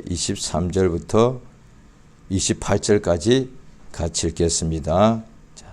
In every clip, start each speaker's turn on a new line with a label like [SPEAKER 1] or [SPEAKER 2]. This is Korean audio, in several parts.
[SPEAKER 1] 23절부터 28절까지 같이 읽겠습니다. 자,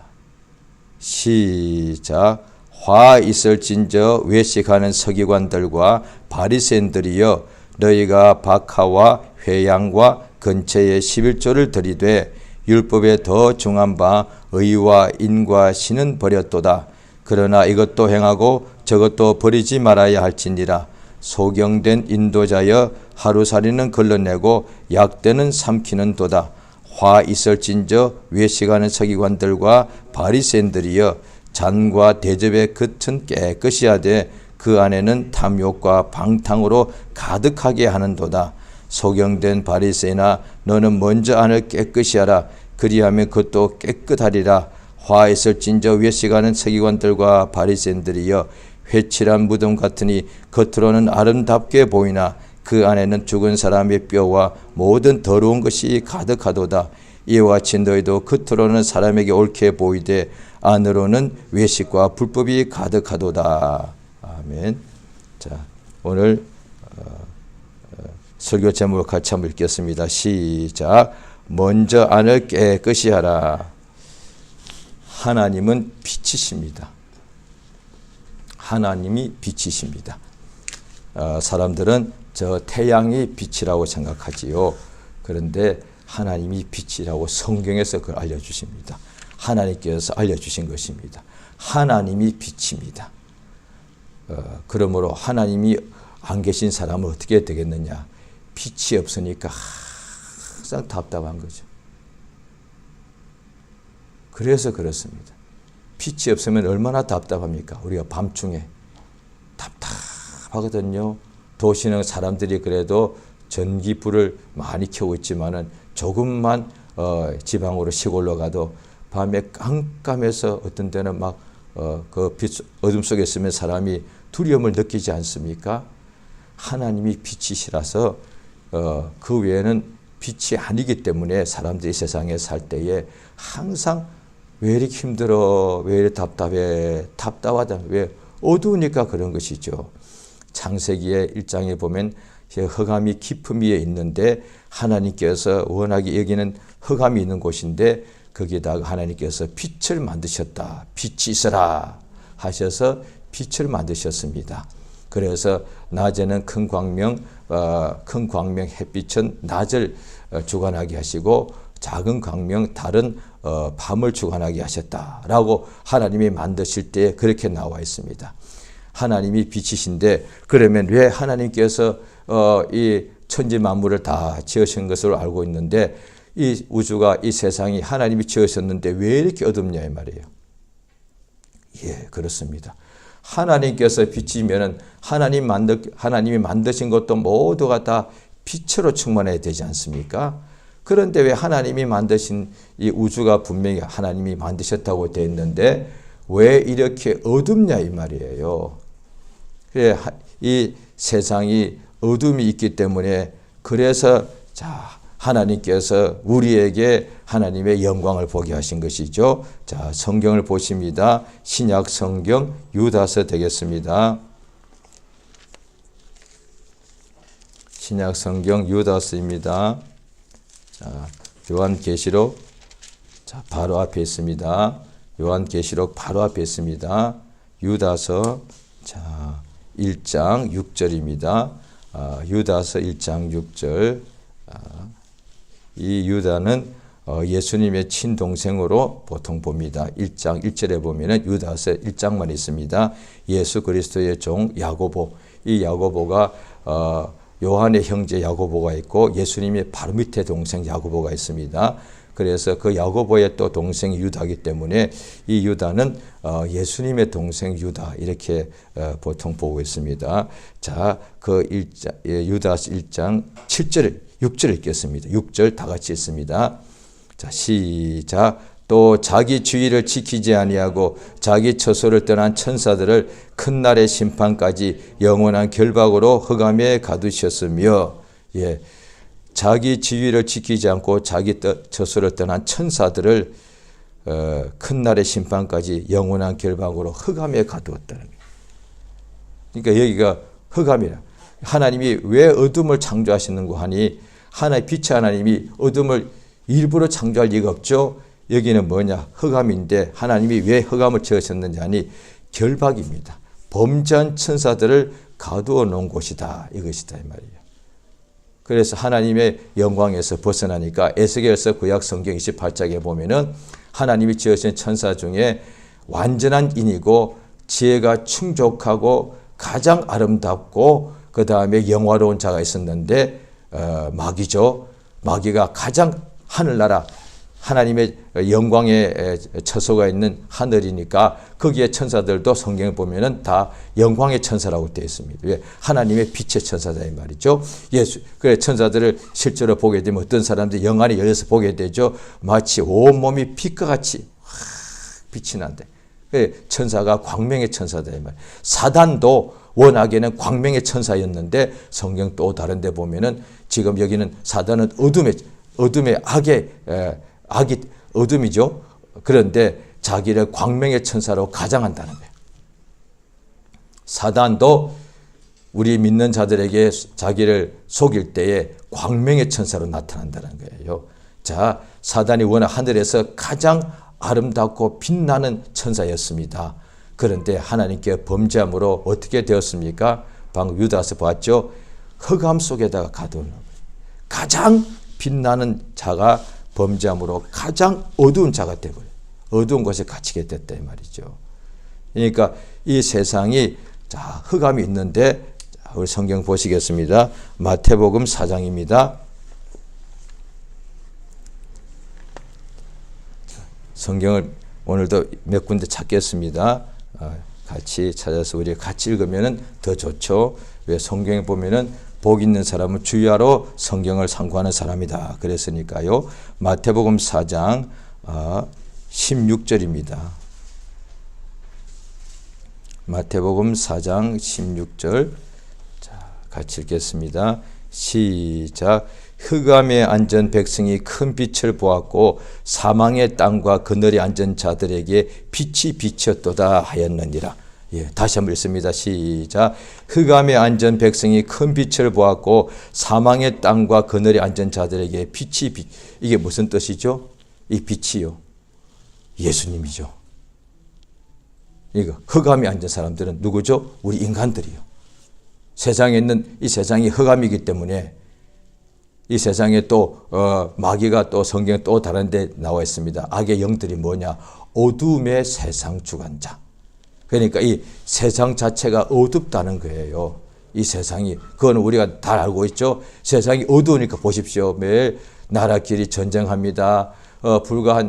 [SPEAKER 1] 시작. 화 있을진저 외식하는 서기관들과 바리새인들이여, 너희가 박하와 회양과 근처에 11조를 들이되 율법에 더 중한 바 의와 인과 신은 버렸도다. 그러나 이것도 행하고 저것도 버리지 말아야 할지니라. 소경된 인도자여, 하루살이는 걸러내고 약대는 삼키는도다. 화 있을진저 외식하는 서기관들과 바리새인들이여, 잔과 대접의 겉은 깨끗이 하되 그 안에는 탐욕과 방탕으로 가득하게 하는도다. 소경된 바리새인아, 너는 먼저 안을 깨끗이 하라. 그리하면 그것도 깨끗하리라. 화 있을진저 외식하는 서기관들과 바리새인들이여, 회칠한 무덤 같으니 겉으로는 아름답게 보이나 그 안에는 죽은 사람의 뼈와 모든 더러운 것이 가득하도다. 이와 같이 너희도 겉으로는 사람에게 옳게 보이되 안으로는 외식과 불법이 가득하도다. 아멘. 자, 오늘 설교 제목을 같이 한번 읽겠습니다. 시작. 먼저 안을 깨끗이 하라. 하나님은 빛이십니다. 하나님이 빛이십니다. 사람들은 저 태양이 빛이라고 생각하지요. 그런데 하나님이 빛이라고 성경에서 그걸 알려주십니다. 하나님께서 알려주신 것입니다. 하나님이 빛입니다. 그러므로 하나님이 안 계신 사람은 어떻게 되겠느냐? 빛이 없으니까 항상 답답한 거죠. 그래서 그렇습니다. 빛이 없으면 얼마나 답답합니까? 우리가 밤중에 답답하거든요. 도시는 사람들이 그래도 전기불을 많이 켜고 있지만은 조금만 지방으로 시골로 가도 밤에 깜깜해서 어떤 때는 막 그 빛 어둠 속에 있으면 사람이 두려움을 느끼지 않습니까? 하나님이 빛이시라서 그 외에는 빛이 아니기 때문에 사람들이 세상에 살 때에 항상 왜 이렇게 힘들어? 왜 이렇게 답답해? 답답하다. 왜? 어두우니까 그런 것이죠. 창세기의 1장에 보면 흑암이 깊음 위에 있는데 하나님께서 원하게 여기는 흑암이 있는 곳인데 거기다가 하나님께서 빛을 만드셨다. 빛이 있어라 하셔서 빛을 만드셨습니다. 그래서 낮에는 큰 광명 햇빛은 낮을 주관하게 하시고 작은 광명 달은 밤을 주관하게 하셨다라고 하나님이 만드실 때 그렇게 나와 있습니다. 하나님이 빛이신데 그러면 왜 하나님께서 이 천지 만물을 다 지으신 것으로 알고 있는데 이 우주가 이 세상이 하나님이 지으셨는데 왜 이렇게 어둡냐 이 말이에요. 예, 그렇습니다. 하나님께서 빛이면은 하나님이 만드신 것도 모두가 다 빛으로 충만해야 되지 않습니까? 그런데 왜 하나님이 만드신 이 우주가 분명히 하나님이 만드셨다고 되어 있는데 왜 이렇게 어둡냐 이 말이에요. 이 세상이 어둠이 있기 때문에 그래서 자 하나님께서 우리에게 하나님의 영광을 보게 하신 것이죠. 자, 성경을 보십니다. 신약 성경 유다서 되겠습니다. 신약 성경 유다서입니다. 자, 요한계시록 자, 바로 앞에 있습니다. 요한계시록 바로 앞에 있습니다. 유다서 자, 1장 6절입니다. 유다서 1장 6절. 이 유다는 예수님의 친동생으로 보통 봅니다. 1장 1절에 보면은 유다서 1장만 있습니다. 예수 그리스도의 종 야고보. 이 야고보가 요한의 형제 야고보가 있고 예수님의 바로 밑에 동생 야고보가 있습니다. 그래서 그 야고보의 또 동생이 유다이기 때문에 이 유다는 예수님의 동생 유다 이렇게 보통 보고 있습니다. 자, 그 유다서 1장 7절, 6절 읽겠습니다. 6절 다 같이 읽습니다. 자, 시작. 또 자기 주의를 지키지 아니하고 자기 처소를 떠난 천사들을 큰 날의 심판까지 영원한 결박으로 흑암에 가두셨으며, 예, 자기 지위를 지키지 않고 자기 처소를 떠난 천사들을 큰 날의 심판까지 영원한 결박으로 흑암에 가두었다는 거예요. 그러니까 여기가 흑암이라. 하나님이 왜 어둠을 창조하시는고 하니 빛의 하나님이 어둠을 일부러 창조할 리가 없죠. 여기는 뭐냐? 흑암인데 하나님이 왜 흑암을 지으셨는지 하니 결박입니다. 범죄한 천사들을 가두어 놓은 곳이다. 이것이다 이 말이에요. 그래서 하나님의 영광에서 벗어나니까 에스겔서 구약 성경 28장에 보면은 하나님이 지으신 천사 중에 완전한 인이고 지혜가 충족하고 가장 아름답고 그 다음에 영화로운 자가 있었는데 마귀죠. 마귀가 가장 하늘나라 하나님의 영광의 처소가 있는 하늘이니까 거기에 천사들도 성경에 보면은 다 영광의 천사라고 되어 있습니다. 왜? 하나님의 빛의 천사다 이 말이죠. 그래 천사들을 실제로 보게 되면 어떤 사람들이 영안이 열려서 보게 되죠. 마치 온몸이 빛과 같이 빛이 난대. 천사가 광명의 천사다 이 말. 사단도 원하기에는 광명의 천사였는데 성경 또 다른 데 보면은 지금 여기는 사단은 어둠의 악이 어둠이죠. 그런데 자기를 광명의 천사로 가장한다는 거예요. 사단도 우리 믿는 자들에게 자기를 속일 때에 광명의 천사로 나타난다는 거예요. 자, 사단이 워낙 하늘에서 가장 아름답고 빛나는 천사였습니다. 그런데 하나님께 범죄함으로 어떻게 되었습니까? 방금 유다서 봤죠? 흑암 속에다가 가두는 거예요. 가장 빛나는 자가 범죄함으로 가장 어두운 자가 되어버려요. 어두운 곳에 갇히게 됐다 이 말이죠. 그러니까 이 세상이 흑암이 있는데 우리 성경 보시겠습니다. 마태복음 4장입니다. 성경을 오늘도 몇 군데 찾겠습니다. 같이 찾아서 우리 같이 읽으면 더 좋죠. 왜? 성경에 보면은 복 있는 사람은 주야로 성경을 상고하는 사람이다. 그랬으니까요. 마태복음 4장 16절입니다. 마태복음 4장 16절. 자, 같이 읽겠습니다. 시작. 흑암에 앉은 백성이 큰 빛을 보았고 사망의 땅과 그늘에 앉은 자들에게 빛이 비쳤도다 하였느니라. 예, 다시 한번 읽습니다. 시작. 흑암에 앉은 백성이 큰 빛을 보았고 사망의 땅과 그늘에 앉은 자들에게 빛이 이게 무슨 뜻이죠? 이 빛이요. 예수님이죠. 이거 흑암에 앉은 사람들은 누구죠? 우리 인간들이요. 세상에 있는 이 세상이 흑암이기 때문에 이 세상에 또 마귀가 또 성경에 또 다른 데 나와 있습니다. 악의 영들이 뭐냐? 어둠의 세상 주관자. 그러니까 이 세상 자체가 어둡다는 거예요. 이 세상이. 그건 우리가 다 알고 있죠. 세상이 어두우니까 보십시오. 매일 나라끼리 전쟁합니다. 불과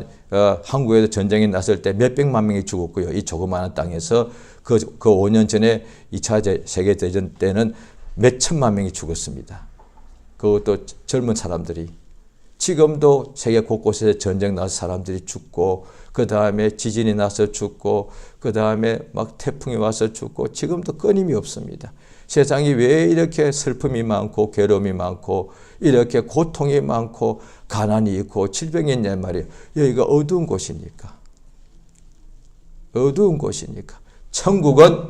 [SPEAKER 1] 한국에도 전쟁이 났을 때 몇백만 명이 죽었고요. 이 조그마한 땅에서 그 5년 전에 2차 세계대전 때는 몇천만 명이 죽었습니다. 그것도 젊은 사람들이. 지금도 세계 곳곳에 전쟁 나서 사람들이 죽고 그 다음에 지진이 나서 죽고 그 다음에 막 태풍이 와서 죽고 지금도 끊임이 없습니다. 세상이 왜 이렇게 슬픔이 많고 괴로움이 많고 이렇게 고통이 많고 가난이 있고 질병이 있냐 말이에요. 여기가 어두운 곳이니까. 어두운 곳이니까. 천국은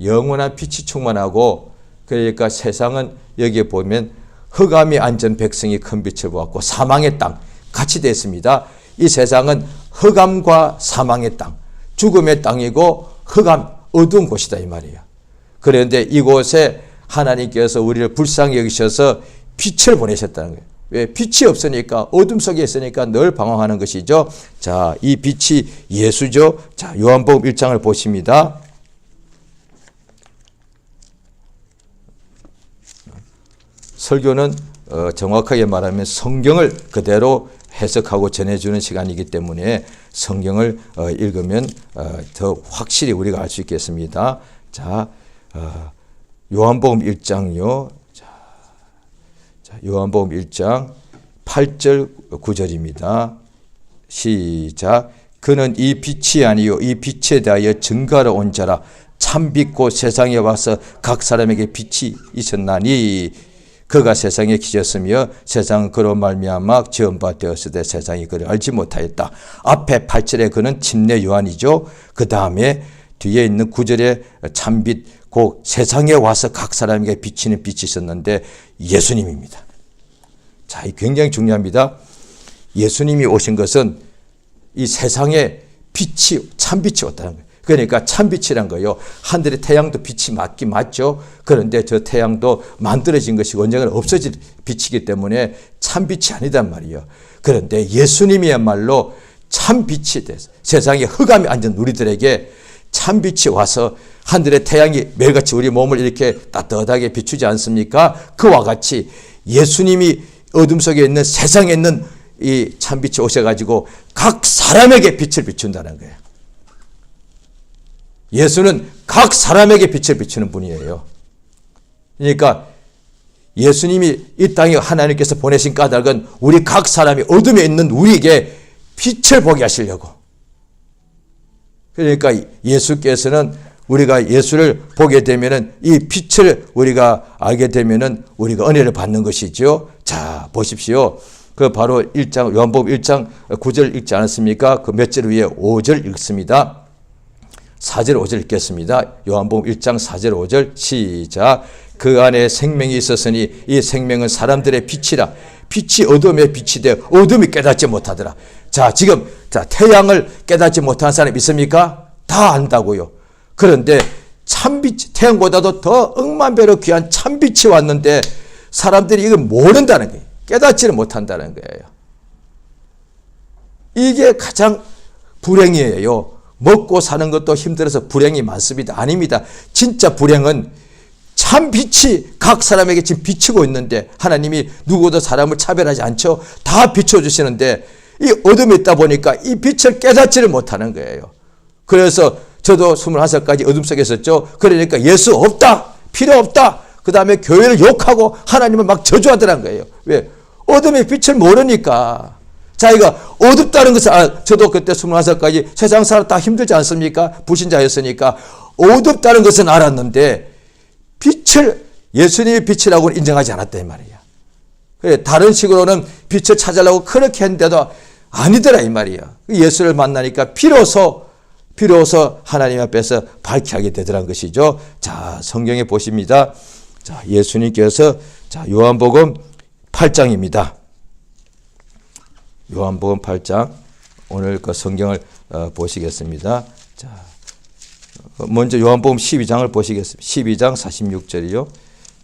[SPEAKER 1] 영원한 빛이 충만하고 그러니까 세상은 여기에 보면 흑암이 앉은 백성이 큰 빛을 보았고 사망의 땅 같이 되어 있습니다. 이 세상은 흑암과 사망의 땅, 죽음의 땅이고 흑암, 어두운 곳이다 이 말이에요. 그런데 이곳에 하나님께서 우리를 불쌍히 여기셔서 빛을 보내셨다는 거예요. 왜? 빛이 없으니까 어둠 속에 있으니까 늘 방황하는 것이죠. 자, 이 빛이 예수죠. 자, 요한복음 1장을 보십니다. 설교는 정확하게 말하면 성경을 그대로 해석하고 전해주는 시간이기 때문에 성경을 읽으면 더 확실히 우리가 알 수 있겠습니다. 자, 요한복음 1장요. 자, 요한복음 1장 8절 9절입니다. 시작. 그는 이 빛이 아니요 이 빛에 대하여 증거하러 온 자라. 참빛 곧 세상에 와서 각 사람에게 빛이 있었나니 그가 세상에 기졌으며 세상은 그로 말미암아 지은 바 되었으되 세상이 그를 알지 못하였다. 앞에 8절에 그는 침례 요한이죠. 그 다음에 뒤에 있는 9절에 참빛 그 세상에 와서 각 사람에게 비치는 빛이 있었는데 예수님입니다. 자, 이 굉장히 중요합니다. 예수님이 오신 것은 이 세상에 빛이, 참빛이 왔다는 거예요. 그러니까 참빛이란 거예요. 하늘의 태양도 빛이 맞긴 맞죠. 그런데 저 태양도 만들어진 것이 언젠가 없어질 빛이기 때문에 참빛이 아니단 말이에요. 그런데 예수님이야말로 참빛이 돼서 세상에 흑암이 앉은 우리들에게 참빛이 와서 하늘의 태양이 매일같이 우리 몸을 이렇게 따뜻하게 비추지 않습니까? 그와 같이 예수님이 어둠 속에 있는 세상에 있는 이 참빛이 오셔가지고 각 사람에게 빛을 비춘다는 거예요. 예수는 각 사람에게 빛을 비추는 분이에요. 그러니까 예수님이 이 땅에 하나님께서 보내신 까닭은 우리 각 사람이 어둠에 있는 우리에게 빛을 보게 하시려고. 그러니까 예수께서는 우리가 예수를 보게 되면은 이 빛을 우리가 알게 되면은 우리가 은혜를 받는 것이죠. 자, 보십시오. 그 바로 1장, 요한복음 1장 9절 읽지 않았습니까? 그 몇 절 위에 5절 읽습니다. 4절 5절 읽겠습니다. 요한복음 1장 4절 5절 시작. 그 안에 생명이 있었으니 이 생명은 사람들의 빛이라. 빛이 어둠의 빛이 되어 어둠이 깨닫지 못하더라. 자, 지금 태양을 깨닫지 못하는 사람 있습니까? 다 안다고요. 그런데 참빛, 태양보다도 더 억만 배로 귀한 참빛이 왔는데 사람들이 이걸 모른다는 거예요. 깨닫지를 못한다는 거예요. 이게 가장 불행이에요. 먹고 사는 것도 힘들어서 불행이 많습니다. 아닙니다. 진짜 불행은 참 빛이 각 사람에게 지금 비치고 있는데 하나님이 누구도 사람을 차별하지 않죠. 다 비춰주시는데 이 어둠에 있다 보니까 이 빛을 깨닫지를 못하는 거예요. 그래서 저도 21살까지 어둠 속에 있었죠. 그러니까 예수 없다, 필요 없다. 그 다음에 교회를 욕하고 하나님을 막 저주하더란 거예요. 왜? 어둠의 빛을 모르니까. 자기가 어둡다는 것을 저도 그때 21살까지 세상 사람 다 힘들지 않습니까? 불신자였으니까 어둡다는 것은 알았는데 빛을 예수님의 빛이라고는 인정하지 않았단 말이야. 그래, 다른 식으로는 빛을 찾으려고 그렇게 했는데도 아니더라 이 말이야. 예수를 만나니까 비로소 하나님 앞에서 밝게 하게 되더란 것이죠. 자, 성경에 보십니다. 자, 예수님께서 자, 요한복음 8장입니다. 요한복음 8장 오늘 그 성경을 보시겠습니다. 자, 먼저 요한복음 12장을 보시겠습니다. 12장 46절이요.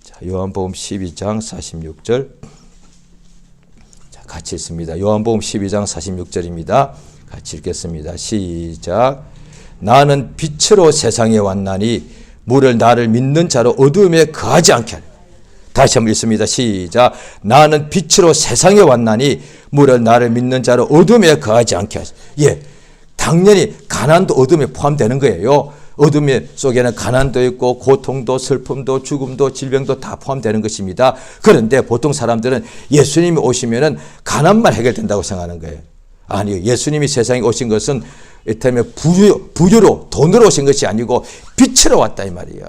[SPEAKER 1] 자, 요한복음 12장 46절. 자, 같이 읽습니다. 요한복음 12장 46절입니다. 같이 읽겠습니다. 시작. 나는 빛으로 세상에 왔나니 무를 나를 믿는 자로 어둠에 거하지 않게 하리. 다시 한번 읽습니다. 시작. 나는 빛으로 세상에 왔나니 무를 나를 믿는 자로 어둠에 거하지 않게 하시. 예, 당연히 가난도 어둠에 포함되는 거예요. 어둠 속에는 가난도 있고 고통도 슬픔도 죽음도 질병도 다 포함되는 것입니다. 그런데 보통 사람들은 예수님이 오시면은 가난만 해결된다고 생각하는 거예요. 아니요. 예수님이 세상에 오신 것은 이를테면 부유로 돈으로 오신 것이 아니고 빛으로 왔다 이 말이야.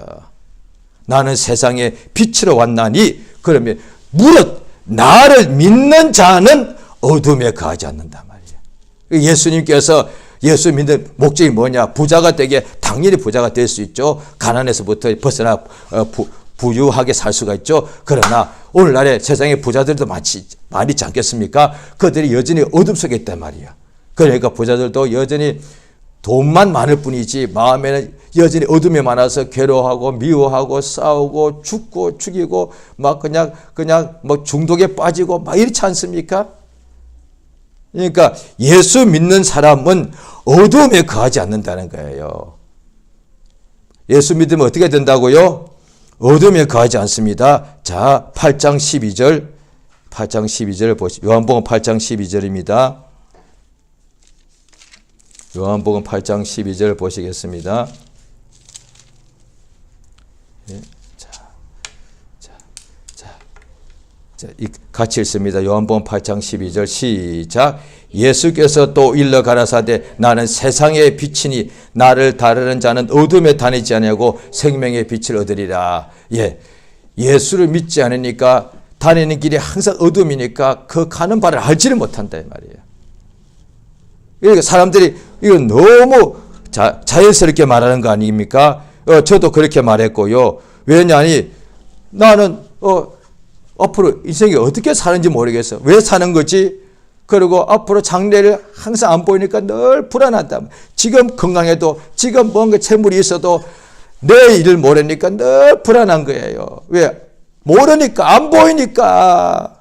[SPEAKER 1] 나는 세상에 빛으로 왔나니 그러면 무릇 나를 믿는 자는 어둠에 거하지 않는단 말이야. 예수님께서 예수 믿는 목적이 뭐냐? 부자가 되게 당연히 부자가 될 수 있죠. 가난에서부터 벗어나 부유하게 살 수가 있죠. 그러나 오늘날에 세상에 부자들도 많이 있지 않겠습니까? 그들이 여전히 어둠 속에 있단 말이야. 그러니까 부자들도 여전히 돈만 많을 뿐이지 마음에는 여전히 어둠에 많아서 괴로워하고 미워하고 싸우고 죽고 죽이고 막 그냥 뭐 중독에 빠지고 막 이렇지 않습니까? 그러니까 예수 믿는 사람은 어둠에 거하지 않는다는 거예요. 예수 믿으면 어떻게 된다고요? 어둠에 거하지 않습니다. 자, 8장 12절 보시죠. 요한복음 8장 12절입니다. 요한복음 8장 12절 보시겠습니다. 예, 같이 읽습니다. 요한복음 8장 12절 시작. 예수께서 또 일러 가라사대 나는 세상의 빛이니 나를 따르는 자는 어둠에 다니지 아니하고 생명의 빛을 얻으리라. 예, 예수를 믿지 않으니까 다니는 길이 항상 어둠이니까 그 가는 바를 알지를 못한다 이 말이에요. 그러니까 사람들이 이거 너무 자연스럽게 말하는 거 아닙니까? 저도 그렇게 말했고요. 왜냐니 나는 앞으로 인생이 어떻게 사는지 모르겠어. 왜 사는 거지? 그리고 앞으로 장래를 항상 안 보이니까 늘 불안하다. 지금 건강해도 지금 뭔가 재물이 있어도 내 일을 모르니까 늘 불안한 거예요. 왜? 모르니까, 안 보이니까.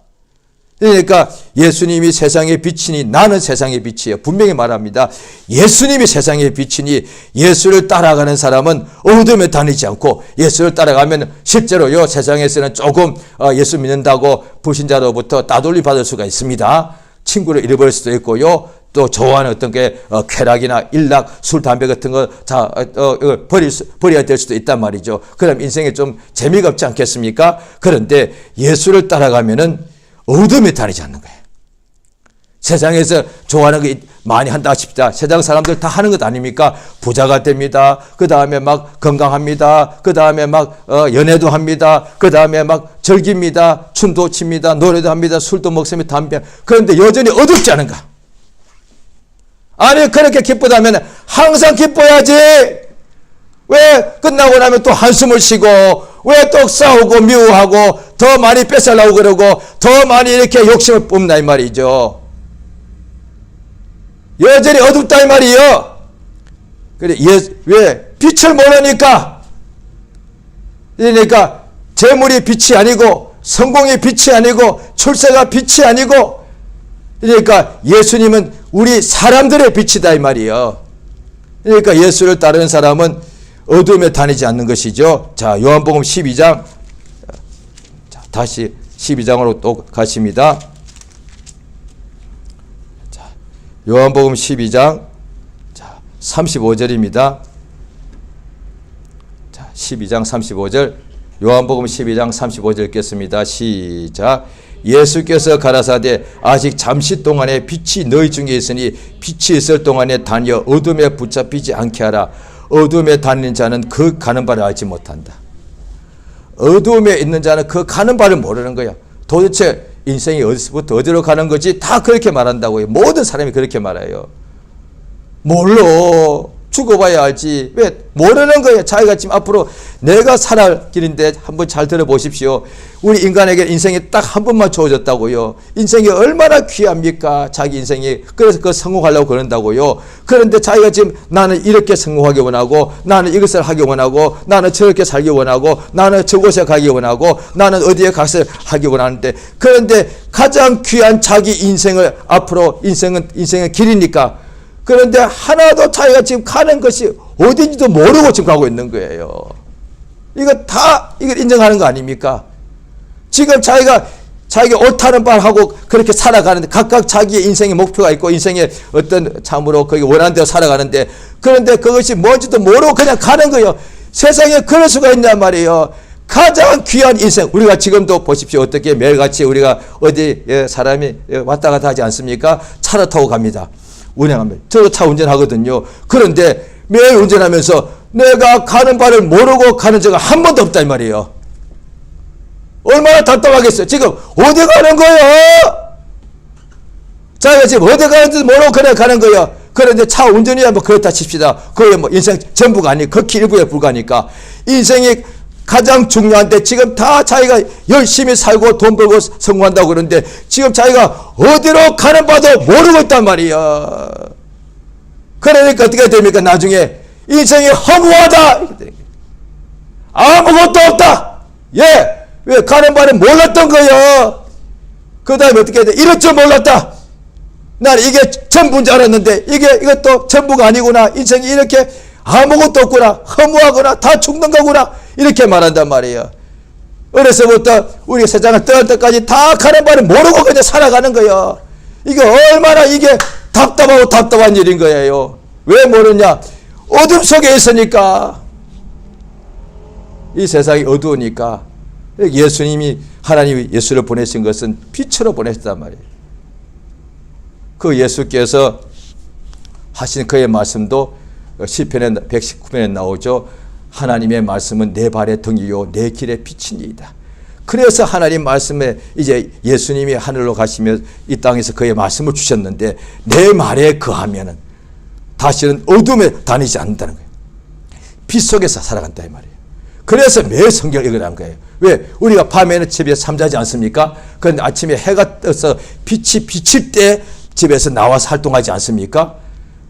[SPEAKER 1] 그러니까 예수님이 세상의 빛이니 나는 세상의 빛이에요. 분명히 말합니다. 예수님이 세상의 빛이니 예수를 따라가는 사람은 어둠에 다니지 않고 예수를 따라가면 실제로요 세상에서는 조금 예수 믿는다고 불신자로부터 따돌림 받을 수가 있습니다. 친구를 잃어버릴 수도 있고요. 또 좋아하는 어떤 게 쾌락이나 일락, 술, 담배 같은 거 버려야 될 수도 있단 말이죠. 그럼 인생에 좀 재미가 없지 않겠습니까? 그런데 예수를 따라가면은 어둠에 다니지 않는 거예요. 세상에서 좋아하는 거 많이 한다 싶다. 세상 사람들 다 하는 것 아닙니까? 부자가 됩니다. 그 다음에 막 건강합니다. 그 다음에 막 연애도 합니다. 그 다음에 막 즐깁니다. 춤도 춥니다. 노래도 합니다. 술도 먹습니다. 담배. 그런데 여전히 어둡지 않은가? 아니 그렇게 기쁘다면 항상 기뻐야지. 왜 끝나고 나면 또 한숨을 쉬고 왜 또 싸우고 미워하고 더 많이 뺏으려고 그러고 더 많이 이렇게 욕심을 뿜나 이 말이죠. 여전히 어둡다 이 말이요. 그래 왜 빛을 모르니까. 그러니까 재물이 빛이 아니고 성공이 빛이 아니고 출세가 빛이 아니고 그러니까 예수님은 우리 사람들의 빛이다 이 말이요. 그러니까 예수를 따르는 사람은 어둠에 다니지 않는 것이죠. 자, 요한복음 12장. 자, 다시 12장으로 또 가십니다. 자, 요한복음 12장. 자, 35절입니다. 자, 12장 35절. 요한복음 12장 35절 읽겠습니다. 시작. 예수께서 가라사대 아직 잠시 동안에 빛이 너희 중에 있으니 빛이 있을 동안에 다니어 어둠에 붙잡히지 않게 하라. 어둠에 다니는 자는 그 가는 바를 알지 못한다. 어둠에 있는 자는 그 가는 바를 모르는 거야. 도대체 인생이 어디서부터 어디로 가는 거지? 다 그렇게 말한다고요. 모든 사람이 그렇게 말해요. 몰라. 죽어봐야 알지. 왜? 모르는 거예요. 자기가 지금 앞으로 내가 살아갈 길인데 한번 잘 들어보십시오. 우리 인간에게 인생이 딱 한 번만 주어졌다고요. 인생이 얼마나 귀합니까? 자기 인생이. 그래서 그 성공하려고 그런다고요. 그런데 자기가 지금 나는 이렇게 성공하기 원하고 나는 이것을 하기 원하고 나는 저렇게 살기 원하고 나는 저곳에 가기 원하고 나는 어디에 가서 하기 원하는데 그런데 가장 귀한 자기 인생을 앞으로 인생은 길이니까 그런데 하나도 자기가 지금 가는 것이 어딘지도 모르고 지금 가고 있는 거예요. 이걸 인정하는 거 아닙니까? 지금 자기가 옳다는 말 하고 그렇게 살아가는데 각각 자기의 인생의 목표가 있고 인생의 어떤 참으로 거기 원하는 대로 살아가는데 그런데 그것이 뭔지도 모르고 그냥 가는 거예요. 세상에 그럴 수가 있냔 말이에요. 가장 귀한 인생. 우리가 지금도 보십시오. 어떻게 매일같이 우리가 어디 사람이 왔다 갔다 하지 않습니까? 차를 타고 갑니다. 운행합니다. 저도 차 운전하거든요. 그런데 매일 운전하면서 내가 가는 바를 모르고 가는 적은 한 번도 없다 이 말이에요. 얼마나 답답하겠어요. 지금 어디 가는 거예요? 자기가 지금 어디 가는지 모르고 그냥 가는 거예요. 그런데 차 운전이야 뭐 그렇다 칩시다. 그게 뭐 인생 전부가 아니고 극히 일부에 불과하니까 인생이 가장 중요한데 지금 다 자기가 열심히 살고 돈 벌고 성공한다고 그러는데 지금 자기가 어디로 가는 바도 모르고 있단 말이야. 그러니까 어떻게 됩니까? 나중에 인생이 허무하다. 아무것도 없다. 왜 가는 바를 몰랐던 거예요. 그 다음에 어떻게 돼? 이럴 줄 몰랐다. 나는 이게 전부인 줄 알았는데 이것도 전부가 아니구나. 인생이 이렇게 아무것도 없구나. 허무하구나. 다 죽는 거구나. 이렇게 말한단 말이에요. 어려서부터 우리 세상을 떠날 때까지 다 가는 바를 모르고 그냥 살아가는 거예요. 이게 얼마나 이게 답답한 일인 거예요. 왜 모르냐? 어둠 속에 있으니까. 이 세상이 어두우니까. 하나님이 예수를 보내신 것은 빛으로 보내셨단 말이에요. 그 예수께서 하신 그의 말씀도 시편의 119편에 나오죠. 하나님의 말씀은 내 발의 등이요 내 길의 빛이니이다. 그래서 하나님 말씀에 이제 예수님이 하늘로 가시며 이 땅에서 그의 말씀을 주셨는데 내 말에 거하면은 다시는 어둠에 다니지 않는다는 거예요. 빛 속에서 살아간다 이 말이에요. 그래서 매일 성경을 읽으라는 거예요. 왜? 우리가 밤에는 집에 잠자지 않습니까? 그런데 아침에 해가 떠서 빛이 비칠 때 집에서 나와서 활동하지 않습니까?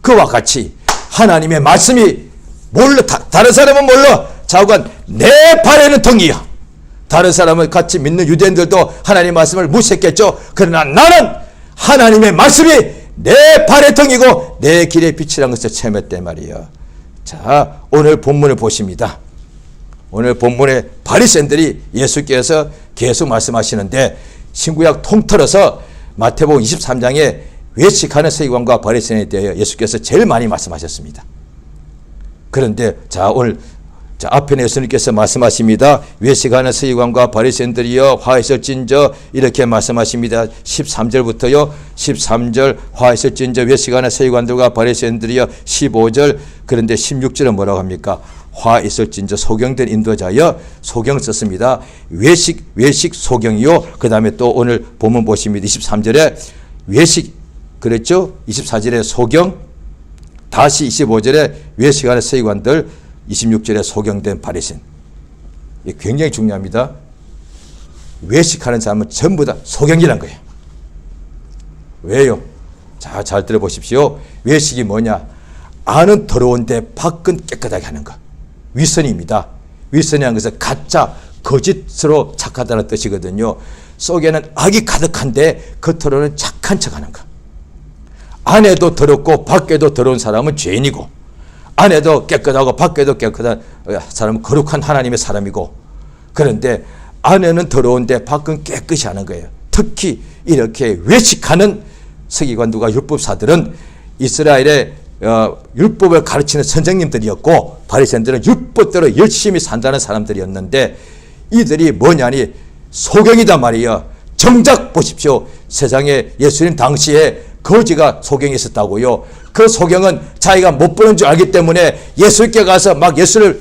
[SPEAKER 1] 그와 같이 하나님의 말씀이 몰라, 다른 사람은 몰라, 자관 내 발에는 등이야. 다른 사람은 같이 믿는 유대인들도 하나님의 말씀을 무시했겠죠. 그러나 나는 하나님의 말씀이 내 발의 등이고 내 길의 빛이라는 것을 체험했단 말이에요. 자, 오늘 본문을 보십니다. 오늘 본문에 바리새인들이 예수께서 계속 말씀하시는데 신구약 통틀어서 마태복음 23장에 외식하는 서기관과 바리새인에 대하여 예수께서 제일 많이 말씀하셨습니다. 그런데 자, 오늘 앞에 예수님께서 말씀하십니다. 외식하는 서기관과 바리새인들이여 화이설진저 이렇게 말씀하십니다. 13절부터요. 13절 화이설진저 외식하는 서기관들과 바리새인들이여 15절 그런데 16절은 뭐라고 합니까? 화 있을진저 소경된 인도자여 소경 썼습니다. 외식 소경이요. 그 다음에 또 오늘 본문 보십니다. 23절에 외식 그랬죠. 24절에 소경 다시 25절에 외식하는 서기관들 26절에 소경된 바리새인. 굉장히 중요합니다. 외식하는 사람은 전부 다 소경이란 거예요. 왜요? 자, 잘 들어보십시오. 외식이 뭐냐? 안은 더러운데 밖은 깨끗하게 하는 것. 위선입니다. 위선이라는 것은 가짜, 거짓으로 착하다는 뜻이거든요. 속에는 악이 가득한데 겉으로는 착한 척하는 것. 안에도 더럽고 밖에도 더러운 사람은 죄인이고 안에도 깨끗하고 밖에도 깨끗한 사람은 거룩한 하나님의 사람이고 그런데 안에는 더러운데 밖은 깨끗이 하는 거예요. 특히 이렇게 외식하는 서기관들과 율법사들은 이스라엘의 율법을 가르치는 선생님들이었고 바리새인들은 율법대로 열심히 산다는 사람들이었는데 이들이 뭐냐니 소경이단 말이에요. 정작 보십시오. 세상에 예수님 당시에 거지가 소경이 있었다고요. 그 소경은 자기가 못 보는 줄 알기 때문에 예수께 가서 막 예수를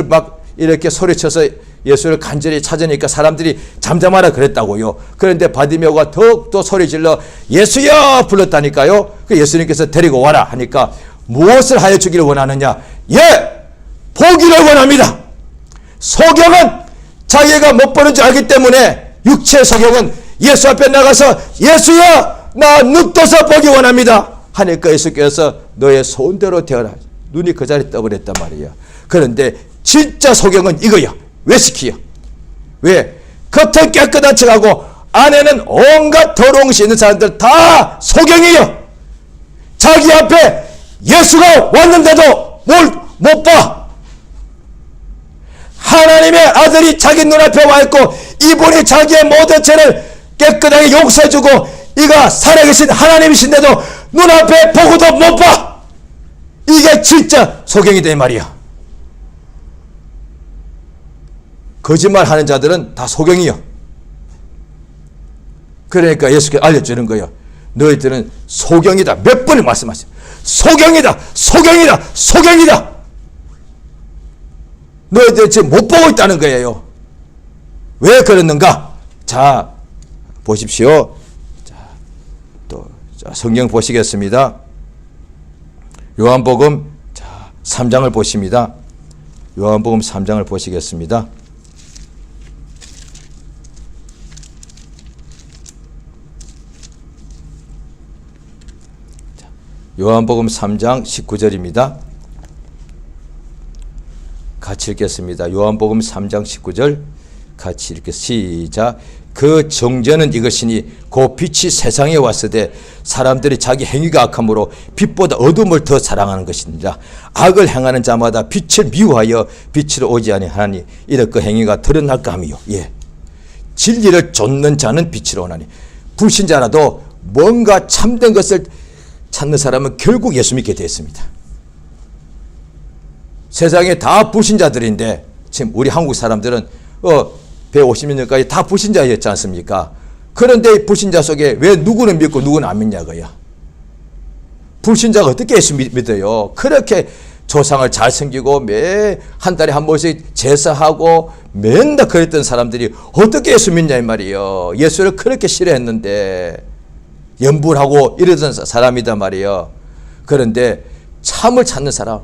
[SPEAKER 1] 막 이렇게 소리쳐서 예수를 간절히 찾으니까 사람들이 잠잠하라 그랬다고요. 그런데 바디메오가 더욱더 소리질러 예수여 불렀다니까요. 그 예수님께서 데리고 와라 하니까 무엇을 하여 주기를 원하느냐? 예! 보기를 원합니다. 소경은 자기가 못 보는 줄 알기 때문에 육체 소경은 예수 앞에 나가서 예수여 나 눈 떠서 보기 원합니다 하니까 예수께서 너의 소원대로 되어라. 눈이 그 자리에 떠버렸단 말이에요. 그런데 진짜 소경은 이거야. 외식이요. 왜? 겉은 깨끗한 척하고 안에는 온갖 더러운 것이 있는 사람들 다 소경이에요. 자기 앞에 예수가 왔는데도 뭘 못 봐. 하나님의 아들이 자기 눈앞에 와 있고 이분이 자기의 모든 죄를 깨끗하게 용서해주고 이가 살아계신 하나님이신데도 눈앞에 보고도 못 봐. 이게 진짜 소경이다 이 말이야. 거짓말하는 자들은 다 소경이요. 그러니까 예수께서 알려주는 거예요. 너희들은 소경이다. 몇 번을 말씀하세요. 소경이다. 소경이다. 소경이다. 너희들 지금 못 보고 있다는 거예요. 왜 그랬는가? 자, 보십시오. 자, 또 성경 보시겠습니다. 요한복음 3장을 보십니다. 요한복음 3장을 보시겠습니다. 요한복음 3장 19절입니다. 같이 읽겠습니다. 요한복음 3장 19절 같이 읽겠습니다. 시작. 그 정죄는 이것이니 그 빛이 세상에 왔으되 사람들이 자기 행위가 악함으로 빛보다 어둠을 더 사랑하는 것입니다. 악을 행하는 자마다 빛을 미워하여 빛으로 오지 아니하니 이런 그 행위가 드러날까 하미요. 예. 진리를 좇는 자는 빛으로 오나니. 불신자라도 뭔가 참된 것을 찾는 사람은 결국 예수 믿게 되었습니다. 세상에 다 불신자들인데 지금 우리 한국 사람들은 150년 전까지 다 불신자였지 않습니까? 그런데 불신자 속에 왜 누구는 믿고 누구는 안 믿냐고요. 불신자가 어떻게 예수 믿어요? 그렇게 조상을 잘 섬기고 매 한 달에 한 번씩 제사하고 맨날 그랬던 사람들이 어떻게 예수 믿냐 이 말이에요. 예수를 그렇게 싫어했는데 염불하고 이러던 사람이단 말이에요. 그런데 참을 찾는 사람,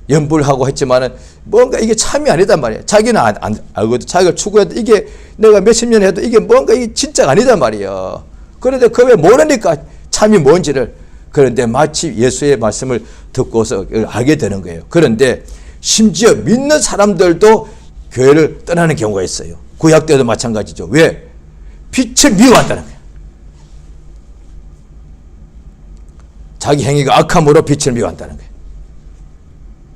[SPEAKER 1] 염불하고 했지만은 뭔가 이게 참이 아니단 말이야. 자기는 안 알거든. 자기가 추구해도 이게 내가 몇십 년 해도 이게 뭔가 이게 진짜가 아니단 말이야. 그런데 그 왜 모르니까 참이 뭔지를. 그런데 마치 예수의 말씀을 듣고서 알게 되는 거예요. 그런데 심지어 믿는 사람들도 교회를 떠나는 경우가 있어요. 구약 때도 마찬가지죠. 왜? 빛을 미워한다는 거예요. 자기 행위가 악함으로 빛을 미워한다는 거예요.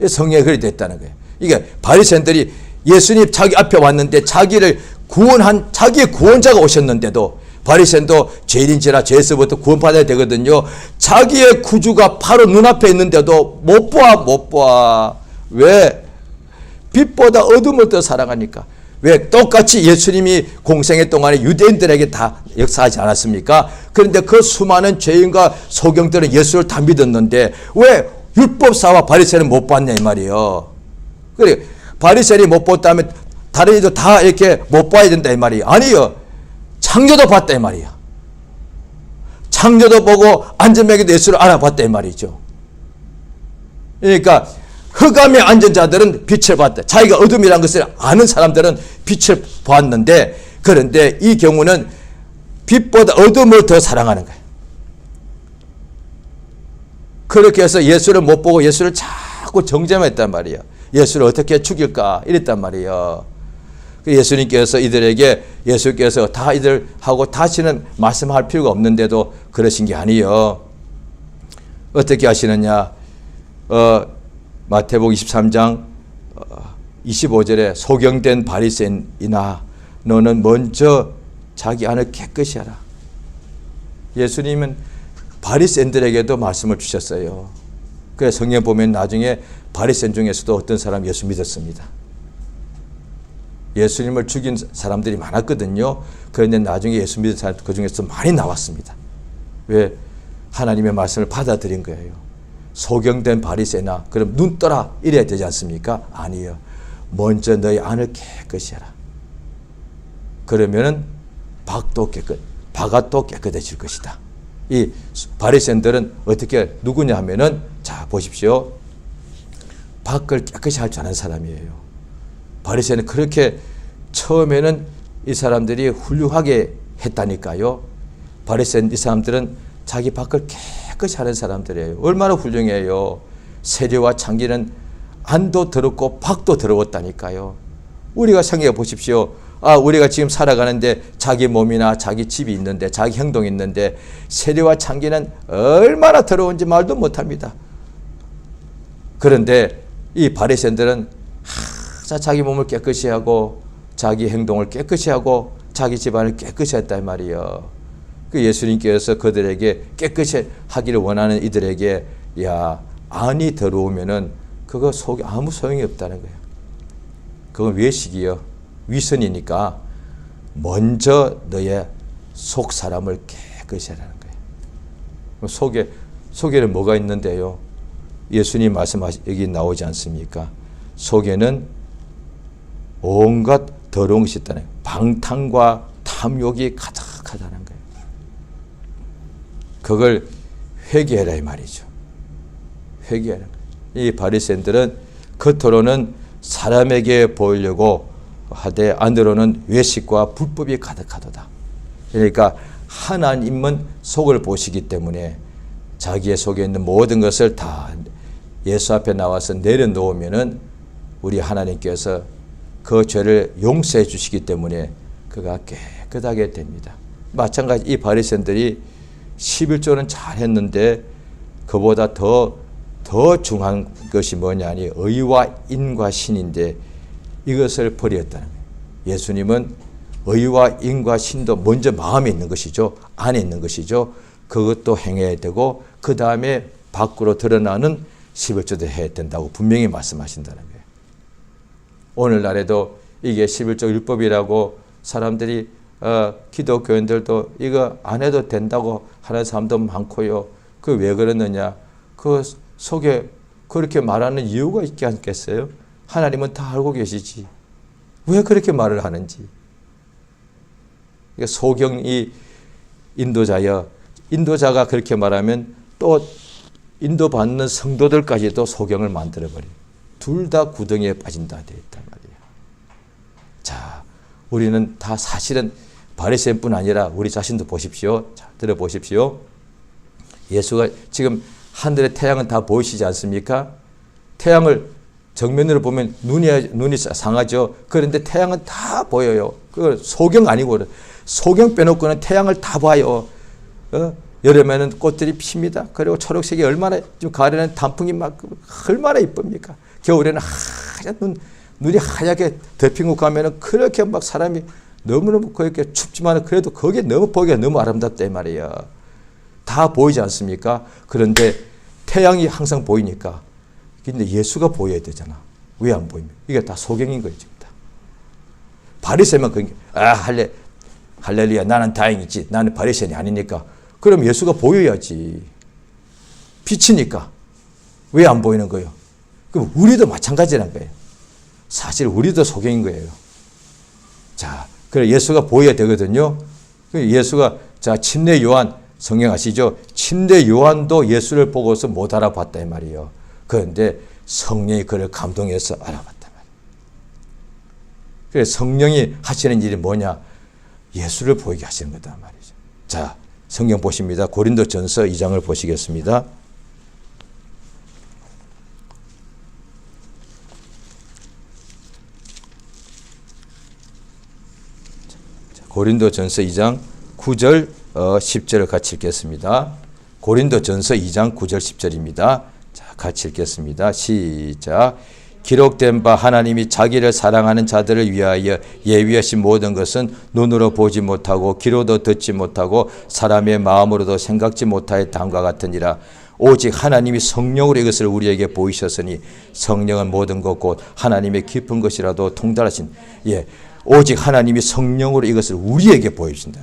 [SPEAKER 1] 성경에 그리 됐다는 거예요. 이게 바리새인들이 예수님 자기 앞에 왔는데 자기를 구원한 자기의 구원자가 오셨는데도 바리새인도 죄인인지라 죄에서부터 구원받아야 되거든요. 자기의 구주가 바로 눈앞에 있는데도 못 봐. 왜? 빛보다 어둠을 더 사랑하니까. 왜? 똑같이 예수님이 공생애 동안에 유대인들에게 다 역사하지 않았습니까? 그런데 그 수많은 죄인과 소경들은 예수를 다 믿었는데 왜 율법사와 바리새인은 못 봤냐 이 말이에요. 그래 바리새인이 못 봤다면 다른 이도 다 이렇게 못 봐야 된다 이 말이에요. 아니요. 창녀도 봤다 이 말이야. 창녀도 보고 안전뱅이도 예수를 알아봤다 이 말이죠. 그러니까 흑암에 앉은 자들은 빛을 봤다. 자기가 어둠이라는 것을 아는 사람들은 빛을 보았는데 그런데 이 경우는 빛보다 어둠을 더 사랑하는 거예요. 그렇게 해서 예수를 못 보고 예수를 자꾸 정죄했단 말이에요. 예수를 어떻게 죽일까 이랬단 말이에요. 예수님께서 이들에게 예수께서 다 이들하고 다시는 말씀할 필요가 없는데도 그러신 게 아니에요. 어떻게 하시느냐. 마태복음 23장 25절에 소경된 바리새인이나 너는 먼저 자기 안을 깨끗이 하라. 예수님은 바리새인들에게도 말씀을 주셨어요. 그래서 성경 보면 나중에 바리새인 중에서도 어떤 사람 예수 믿었습니다. 예수님을 죽인 사람들이 많았거든요. 그런데 나중에 예수 믿은 사람 그 중에서 많이 나왔습니다. 왜? 하나님의 말씀을 받아들인 거예요. 소경된 바리새나 그럼 눈 떠라 이래야 되지 않습니까? 아니요. 먼저 너희 안을 깨끗이 해라. 그러면은 바깥도 깨끗해질 것이다. 이 바리새인들은 어떻게 누구냐 하면은 자 보십시오. 밖을 깨끗이 할 줄 아는 사람이에요. 바리새인은 그렇게 처음에는 이 사람들이 훌륭하게 했다니까요. 바리새인 이 사람들은 자기 밖을 깨끗이 하는 사람들이에요. 얼마나 훌륭해요. 세리와 창기는 안도 더럽고 밖도 더러웠다니까요. 우리가 생각해 보십시오. 우리가 지금 살아가는데 자기 몸이나 자기 집이 있는데 자기 행동이 있는데 세리와 창기는 얼마나 더러운지 말도 못합니다. 그런데 이 바리새인들은 자기 몸을 깨끗이 하고 자기 행동을 깨끗이 하고 자기 집안을 깨끗이 했다 이 말이에요. 그 예수님께서 그들에게 깨끗이 하기를 원하는 이들에게 야 안이 더러우면은 그거 속에 아무 소용이 없다는 거예요. 그건 외식이요. 위선이니까 먼저 너의 속 사람을 깨끗이 하라는 거예요. 속에는 뭐가 있는데요? 예수님 말씀하신 여기 나오지 않습니까? 속에는 온갖 더러운 것이 있다는 거예요. 방탕과 탐욕이 가득하다는 거예요. 그걸 회개해라 이 말이죠. 회개하는 거예요. 이 바리새인들은 겉으로는 사람에게 보이려고 하되 안으로는 외식과 불법이 가득하도다. 그러니까 하나님은 속을 보시기 때문에 자기의 속에 있는 모든 것을 다 예수 앞에 나와서 내려놓으면은 우리 하나님께서 그 죄를 용서해 주시기 때문에 그가 깨끗하게 됩니다. 마찬가지 이 바리새인들이 11조는 잘했는데 그보다 더 중요한 것이 뭐냐니 의와 인과 신인데 이것을 버렸다는 거예요. 예수님은 의와 인과 신도 먼저 마음에 있는 것이죠. 안에 있는 것이죠. 그것도 행해야 되고 그 다음에 밖으로 드러나는 11조도 해야 된다고 분명히 말씀하신다는 거예요. 오늘날에도 이게 11조 율법이라고 사람들이 기독교인들도 이거 안 해도 된다고 하는 사람도 많고요. 그 왜 그러느냐. 그 속에 그렇게 말하는 이유가 있지 않겠어요? 하나님은 다 알고 계시지. 왜 그렇게 말을 하는지. 소경이 인도자가 그렇게 말하면 또 인도받는 성도들까지도 소경을 만들어버려요. 둘 다 구덩이에 빠진다 되어 있단 말이에요. 자, 우리는 다 사실은 바리새인뿐 아니라 우리 자신도 보십시오. 자, 들어보십시오. 예수가 지금 하늘의 태양은 다 보이시지 않습니까? 태양을 정면으로 보면 눈이 상하죠. 그런데 태양은 다 보여요. 그 소경 아니고 소경 빼놓고는 태양을 다 봐요. 여름에는 꽃들이 핍니다. 그리고 초록색이 얼마나, 지금 가을에는 단풍이 막 얼마나 이쁩니까? 겨울에는 하얀 눈이 하얗게 덮인 곳 가면은 그렇게 막 사람이 너무너무 그렇게 춥지만 그래도 거기에 너무 보기가 너무 아름답다 이 말이에요. 다 보이지 않습니까? 그런데 태양이 항상 보이니까. 근데 예수가 보여야 되잖아. 왜 안 보입니까? 이게 다 소경인 거예요, 지금 다. 바리새인만 할렐루야, 나는 다행이지. 나는 바리새인이 아니니까. 그럼 예수가 보여야지. 빛이니까. 왜 안 보이는 거예요? 그럼 우리도 마찬가지라는 거예요. 사실 우리도 소경인 거예요. 자, 그래 예수가 보여야 되거든요. 예수가, 자, 침례 요한 성경 아시죠? 침례 요한도 예수를 보고서 못 알아봤다 이 말이에요. 그런데 성령이 그를 감동해서 알아봤단 말이에요. 그래서 성령이 하시는 일이 뭐냐? 예수를 보이게 하시는 거다 말이죠. 자, 성경 보십니다. 고린도전서 2장을 보시겠습니다. 고린도전서 2장 9절 10절을 같이 읽겠습니다. 고린도전서 2장 9절 10절입니다. 자, 같이 읽겠습니다. 시작. 기록된 바 하나님이 자기를 사랑하는 자들을 위하여 예비하신 모든 것은 눈으로 보지 못하고 귀로도 듣지 못하고 사람의 마음으로도 생각지 못하였다함과 같으니라. 오직 하나님이 성령으로 이것을 우리에게 보이셨으니 성령은 모든 것 곧 하나님의 깊은 것이라도 통달하신, 오직 하나님이 성령으로 이것을 우리에게 보여주신다.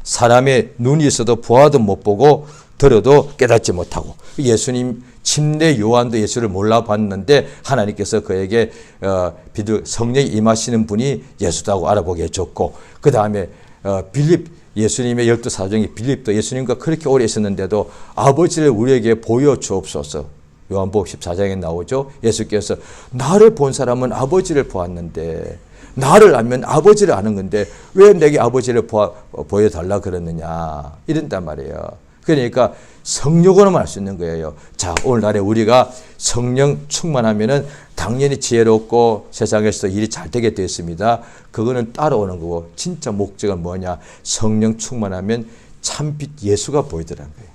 [SPEAKER 1] 사람의 눈이 있어도 보아도 못 보고 들어도 깨닫지 못하고, 예수님 침례 요한도 예수를 몰라봤는데 하나님께서 그에게 성령이 임하시는 분이 예수다고 알아보게 해줬고, 그 다음에 빌립, 예수님의 12사정이 빌립도 예수님과 그렇게 오래 있었는데도 아버지를 우리에게 보여주옵소서. 요한복음 14장에 나오죠. 예수께서 나를 본 사람은 아버지를 보았는데, 나를 알면 아버지를 아는 건데 왜 내게 아버지를 보여달라 그러느냐 이런단 말이에요. 그러니까 성령으로만 알 수 있는 거예요. 자, 오늘날에 우리가 성령 충만하면은 당연히 지혜롭고 세상에서도 일이 잘 되게 되어 있습니다. 그거는 따라오는 거고, 진짜 목적은 뭐냐? 성령 충만하면 참빛 예수가 보이더라는 거예요.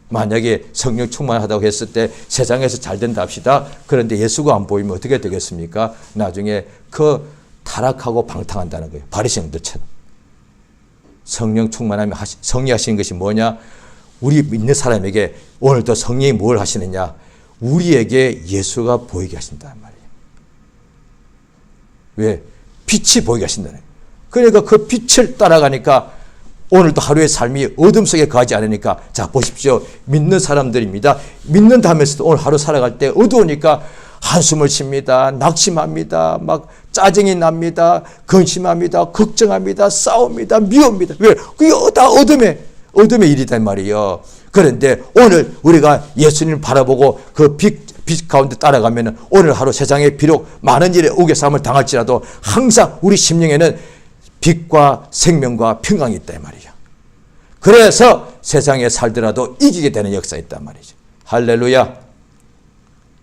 [SPEAKER 1] 만약에 성령 충만하다고 했을 때 세상에서 잘 된다 합시다. 그런데 예수가 안 보이면 어떻게 되겠습니까? 나중에 그 타락하고 방탕한다는 거예요. 바리새인들처럼. 성령 충만하면 성령이 하시는 것이 뭐냐? 우리 믿는 사람에게 오늘도 성령이 뭘 하시느냐? 우리에게 예수가 보이게 하신단 말이에요. 왜? 빛이 보이게 하신다는 거예요. 그러니까 그 빛을 따라가니까 오늘도 하루의 삶이 어둠 속에 가지 않으니까, 자, 보십시오. 믿는 사람들입니다. 믿는다 하면서도 오늘 하루 살아갈 때 어두우니까 한숨을 쉽니다. 낙심합니다. 막 짜증이 납니다. 근심합니다. 걱정합니다. 싸웁니다. 미웁니다. 왜? 그게 다 어둠의 일이단 말이에요. 그런데 오늘 우리가 예수님을 바라보고 그 빛 가운데 따라가면 오늘 하루 세상에 비록 많은 일에 우겨쌈을 당할지라도 항상 우리 심령에는 빛과 생명과 평강이 있다 말이죠. 그래서 세상에 살더라도 이기게 되는 역사가 있단 말이죠. 할렐루야.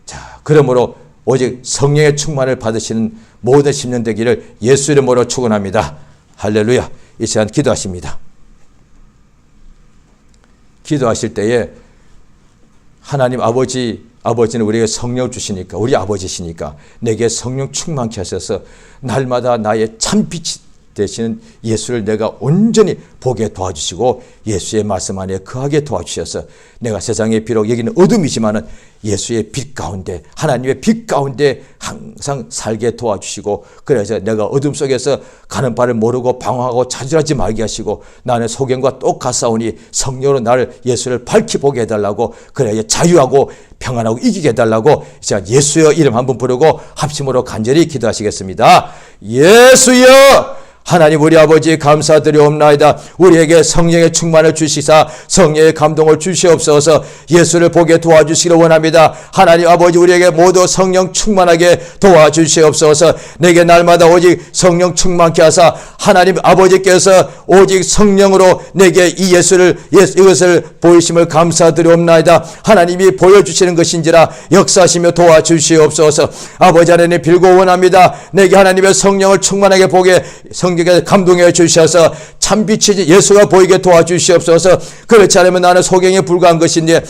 [SPEAKER 1] 자, 그러므로 오직 성령의 충만을 받으시는 모든 심령 되기를 예수 이름으로 축원합니다. 할렐루야. 이 시간 기도하십니다. 기도하실 때에 하나님 아버지는 우리에게 성령 주시니까, 우리 아버지시니까 내게 성령 충만케 하셔서 날마다 나의 참빛이 되시는 예수를 내가 온전히 보게 도와주시고 예수의 말씀 안에 거하게 도와주셔서 내가 세상에 비록 여기는 어둠이지만은 예수의 빛 가운데, 하나님의 빛 가운데 항상 살게 도와주시고, 그래서 내가 어둠 속에서 가는 바를 모르고 방황하고 좌절하지 말게 하시고, 나는 소경과 똑같사오니 성령으로 나를 예수를 밝히 보게 해달라고, 그래야 자유하고 평안하고 이기게 해달라고, 자, 예수여 이름 한번 부르고 합심으로 간절히 기도하시겠습니다. 예수여 하나님 우리 아버지 감사드리옵나이다. 우리에게 성령의 충만을 주시사 성령의 감동을 주시옵소서. 예수를 보게 도와주시기를 원합니다. 하나님 아버지 우리에게 모두 성령 충만하게 도와주시옵소서. 내게 날마다 오직 성령 충만케 하사 하나님 아버지께서 오직 성령으로 내게 이것을 보이심을 감사드리옵나이다. 하나님이 보여주시는 것인지라 역사하시며 도와주시옵소서. 아버지 하나님 빌고 원합니다. 내게 하나님의 성령을 충만하게 보게 성령에 감동해 주셔서 참빛이 예수가 보이게 도와주시옵소서. 그렇지 않으면 나는 소경에 불과한 것인데